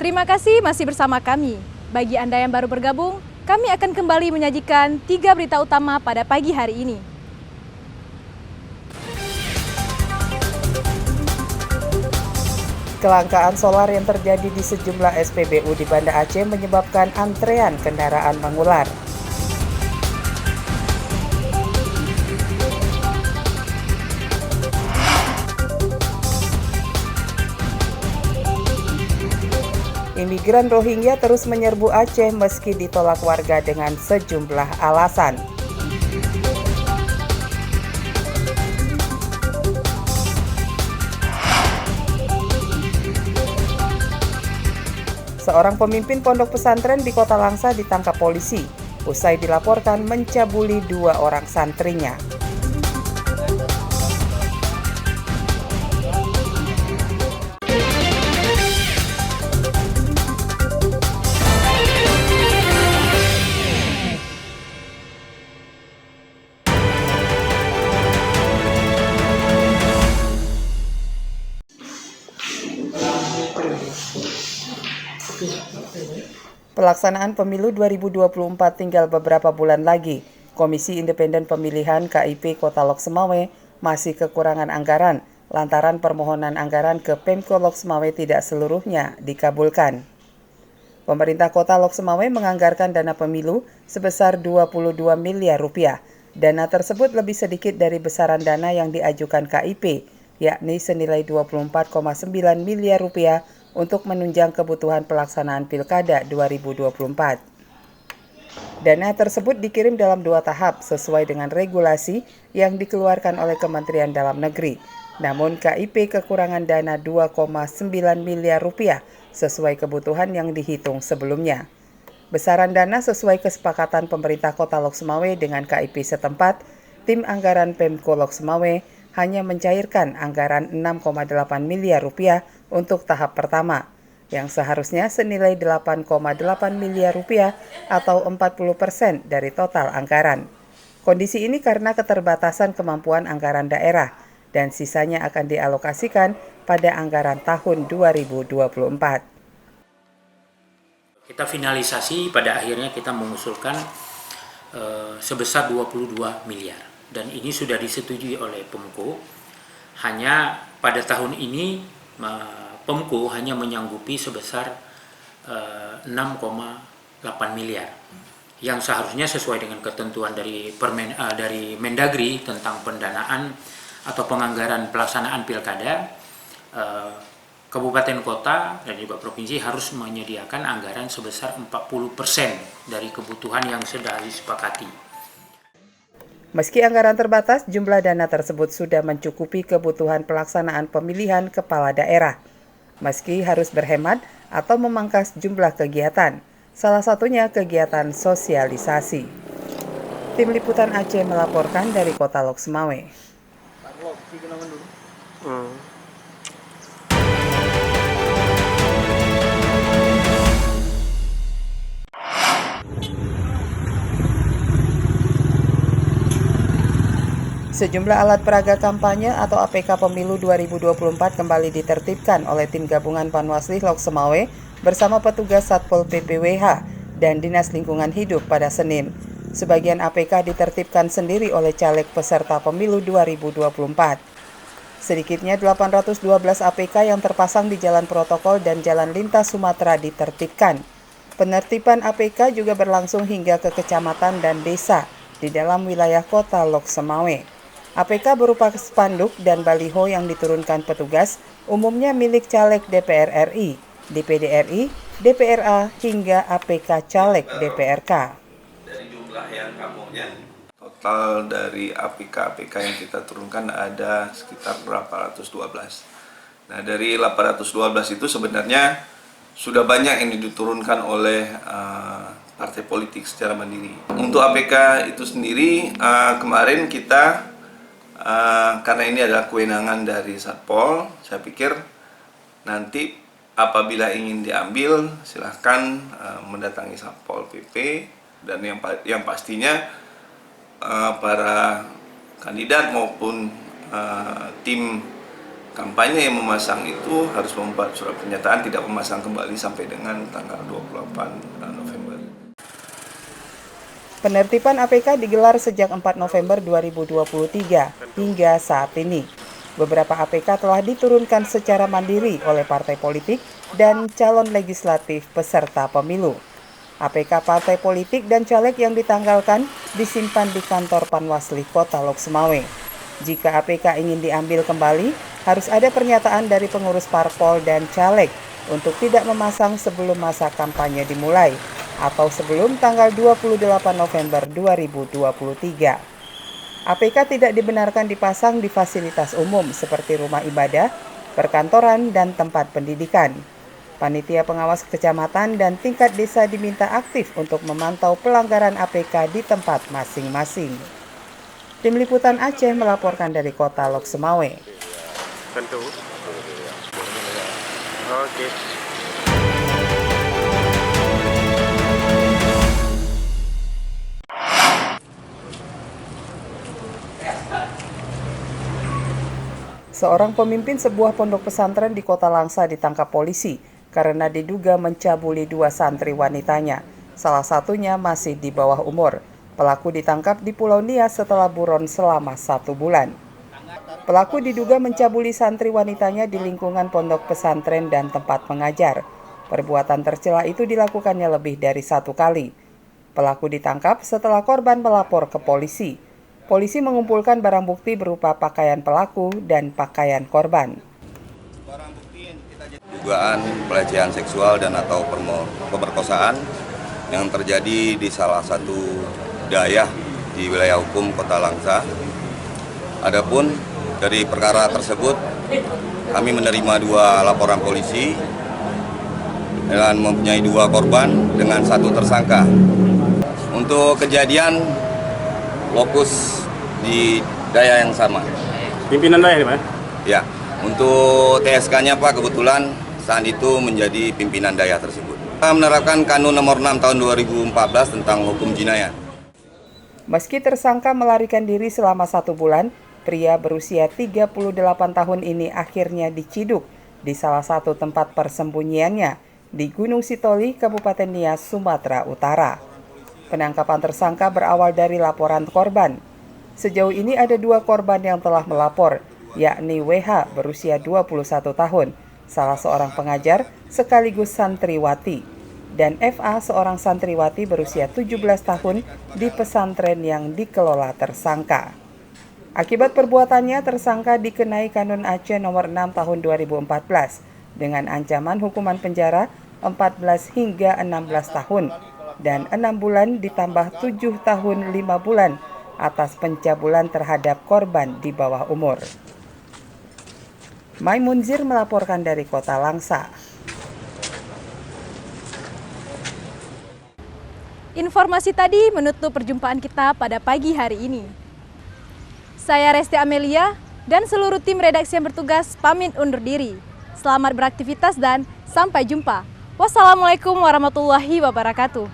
Terima kasih masih bersama kami. Bagi Anda yang baru bergabung, kami akan kembali menyajikan 3 berita utama pada pagi hari ini. Kelangkaan solar yang terjadi di sejumlah SPBU di Banda Aceh menyebabkan antrean kendaraan mengular. Imigran Rohingya terus menyerbu Aceh meski ditolak warga dengan sejumlah alasan. Seorang pemimpin pondok pesantren di Kota Langsa ditangkap polisi usai dilaporkan mencabuli 2 orang santrinya. Pelaksanaan pemilu 2024 tinggal beberapa bulan lagi. Komisi Independen Pemilihan KIP Kota Lok Semawe masih kekurangan anggaran lantaran permohonan anggaran ke Pemko Lok Semawe tidak seluruhnya dikabulkan. Pemerintah Kota Lok Semawe menganggarkan dana pemilu sebesar 22 miliar rupiah. Dana tersebut lebih sedikit dari besaran dana yang diajukan KIP, yakni senilai 24,9 miliar rupiah untuk menunjang kebutuhan pelaksanaan Pilkada 2024. Dana tersebut dikirim dalam 2 tahap sesuai dengan regulasi yang dikeluarkan oleh Kementerian Dalam Negeri. Namun KIP kekurangan dana 2,9 miliar rupiah sesuai kebutuhan yang dihitung sebelumnya. Besaran dana sesuai kesepakatan pemerintah Kota Lok Semawe dengan KIP setempat, tim anggaran Pemko Lok Semawe hanya mencairkan anggaran 6,8 miliar rupiah untuk tahap pertama, yang seharusnya senilai 8,8 miliar rupiah atau 40% dari total anggaran. Kondisi ini karena keterbatasan kemampuan anggaran daerah dan sisanya akan dialokasikan pada anggaran tahun 2024. Kita finalisasi pada akhirnya kita mengusulkan sebesar 22 miliar dan ini sudah disetujui oleh Pemko. Hanya pada tahun ini Pemko hanya menyanggupi sebesar 6,8 miliar yang seharusnya sesuai dengan ketentuan dari Mendagri tentang pendanaan atau penganggaran pelaksanaan pilkada, kabupaten kota dan juga provinsi harus menyediakan anggaran sebesar 40% dari kebutuhan yang sudah disepakati. Meski anggaran terbatas, jumlah dana tersebut sudah mencukupi kebutuhan pelaksanaan pemilihan kepala daerah. Meski harus berhemat atau memangkas jumlah kegiatan, salah satunya kegiatan sosialisasi. Tim Liputan Aceh melaporkan dari Kota Lok Semawe. Sejumlah alat peraga kampanye atau APK Pemilu 2024 kembali ditertibkan oleh tim gabungan Panwasli Lok Semawe bersama petugas Satpol PPWH dan Dinas Lingkungan Hidup pada Senin. Sebagian APK ditertibkan sendiri oleh caleg peserta Pemilu 2024. Sedikitnya 812 APK yang terpasang di jalan protokol dan jalan lintas Sumatera ditertibkan. Penertiban APK juga berlangsung hingga ke kecamatan dan desa di dalam wilayah Kota Lok Semawe. APK berupa spanduk dan baliho yang diturunkan petugas, umumnya milik caleg DPR RI, DPD RI, DPRA, hingga APK caleg DPRK. Dari jumlah yang kamunya, total dari APK yang kita turunkan ada sekitar 812. Nah, dari 812 itu sebenarnya sudah banyak yang diturunkan oleh partai politik secara mandiri. Untuk APK itu sendiri, kemarin kita karena ini adalah kewenangan dari Satpol, saya pikir nanti apabila ingin diambil silahkan mendatangi Satpol PP dan yang pastinya para kandidat maupun tim kampanye yang memasang itu harus membuat surat pernyataan tidak memasang kembali sampai dengan tanggal 28 November. Penertiban APK digelar sejak 4 November 2023 hingga saat ini. Beberapa APK telah diturunkan secara mandiri oleh partai politik dan calon legislatif peserta pemilu. APK partai politik dan caleg yang ditanggalkan disimpan di kantor Panwasli Kota Lok Semawe. Jika APK ingin diambil kembali, harus ada pernyataan dari pengurus parpol dan caleg untuk tidak memasang sebelum masa kampanye dimulai atau sebelum tanggal 28 November 2023. APK tidak dibenarkan dipasang di fasilitas umum seperti rumah ibadah, perkantoran, dan tempat pendidikan. Panitia pengawas kecamatan dan tingkat desa diminta aktif untuk memantau pelanggaran APK di tempat masing-masing. Tim Liputan Aceh melaporkan dari Kota Lok Semawe. Tentu. Oke. Seorang pemimpin sebuah pondok pesantren di Kota Langsa ditangkap polisi karena diduga mencabuli 2 santri wanitanya. Salah satunya masih di bawah umur. Pelaku ditangkap di Pulau Nias setelah buron selama 1 bulan. Pelaku diduga mencabuli santri wanitanya di lingkungan pondok pesantren dan tempat mengajar. Perbuatan tercela itu dilakukannya lebih dari 1 kali. Pelaku ditangkap setelah korban melapor ke polisi. Polisi mengumpulkan barang bukti berupa pakaian pelaku dan pakaian korban. Dugaan pelecehan seksual dan atau pemerkosaan yang terjadi di salah satu daerah di wilayah hukum Kota Langsa. Adapun dari perkara tersebut kami menerima 2 laporan polisi dan mempunyai 2 korban dengan 1 tersangka. Untuk kejadian lokus di daya yang sama. Pimpinan daya di mana? Ya, untuk TSK-nya Pak kebetulan saat itu menjadi pimpinan daya tersebut. Kita menerapkan Kanun Nomor 6 Tahun 2014 tentang hukum jinayat. Meski tersangka melarikan diri selama 1 bulan, pria berusia 38 tahun ini akhirnya diciduk di salah satu tempat persembunyiannya di Gunung Sitoli, Kabupaten Nias, Sumatera Utara. Penangkapan tersangka berawal dari laporan korban. Sejauh ini ada 2 korban yang telah melapor, yakni WH berusia 21 tahun, salah seorang pengajar sekaligus santriwati, dan FA seorang santriwati berusia 17 tahun di pesantren yang dikelola tersangka. Akibat perbuatannya, tersangka dikenai Kanun Aceh Nomor 6 Tahun 2014 dengan ancaman hukuman penjara 14 hingga 16 tahun dan 6 bulan ditambah 7 tahun 5 bulan atas pencabulan terhadap korban di bawah umur. Maimunzir melaporkan dari Kota Langsa. Informasi tadi menutup perjumpaan kita pada pagi hari ini. Saya Resti Amelia dan seluruh tim redaksi yang bertugas pamit undur diri. Selamat beraktivitas dan sampai jumpa. Wassalamualaikum warahmatullahi wabarakatuh.